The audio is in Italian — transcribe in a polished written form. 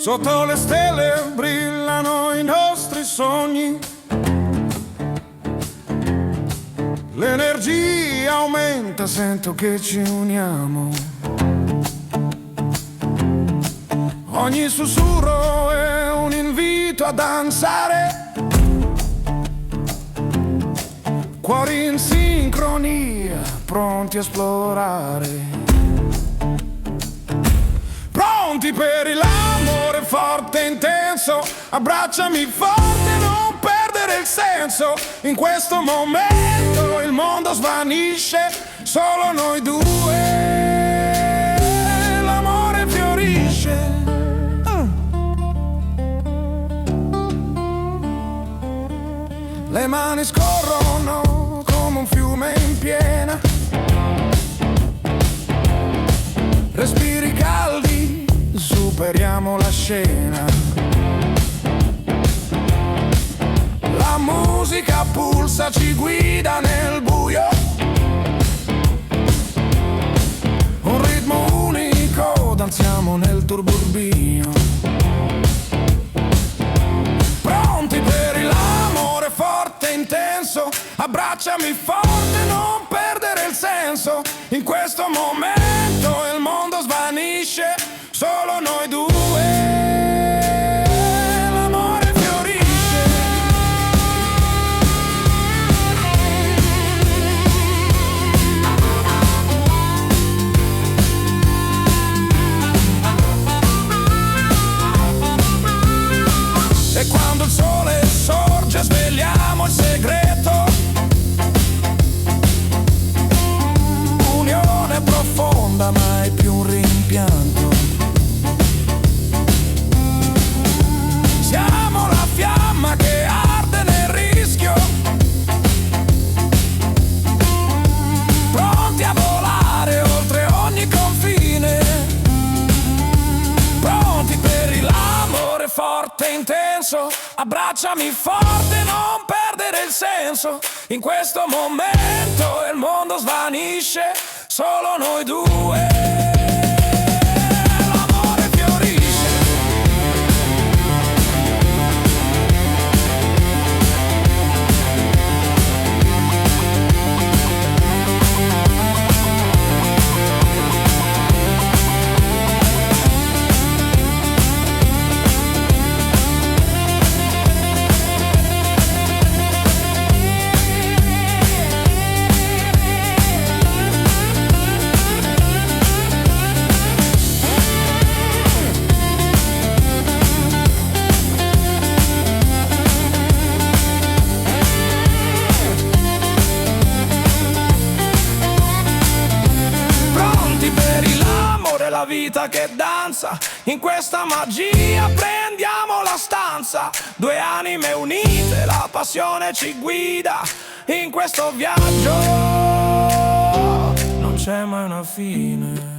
Sotto le stelle brillano i nostri sogni. L'energia aumenta, sento che ci uniamo. Ogni sussurro è un invito a danzare. Cuori in sincronia, pronti a esplorare. Pronti per l'amore forte e intenso. Abbracciami forte, non perdere il senso. In questo momento il mondo svanisce, solo noi due, l'amore fiorisce. Le mani scorrono come un fiume in piena. Respiri caldi, superiamo la scena. La musica pulsa, ci guida nel buio. Un ritmo unico, danziamo nel turburbio. Pronti per l'amore forte e intenso. Abbracciami forte, non perdere il senso. In questo momento il mondo svanisce, solo noi due, l'amore fiorisce. E quando il sole sorge svegliamo il segreto. Unione profonda, mai più un rimpianto. Siamo la fiamma che arde nel rischio, pronti a volare oltre ogni confine. Pronti per l'amore forte e intenso. Abbracciami forte, non perdere il senso. In questo momento il mondo svanisce, solo noi due, l'amore fiorisce. La vita che danza, in questa magia prendiamo la stanza. Due anime unite, la passione ci guida. In questo viaggio non c'è mai una fine.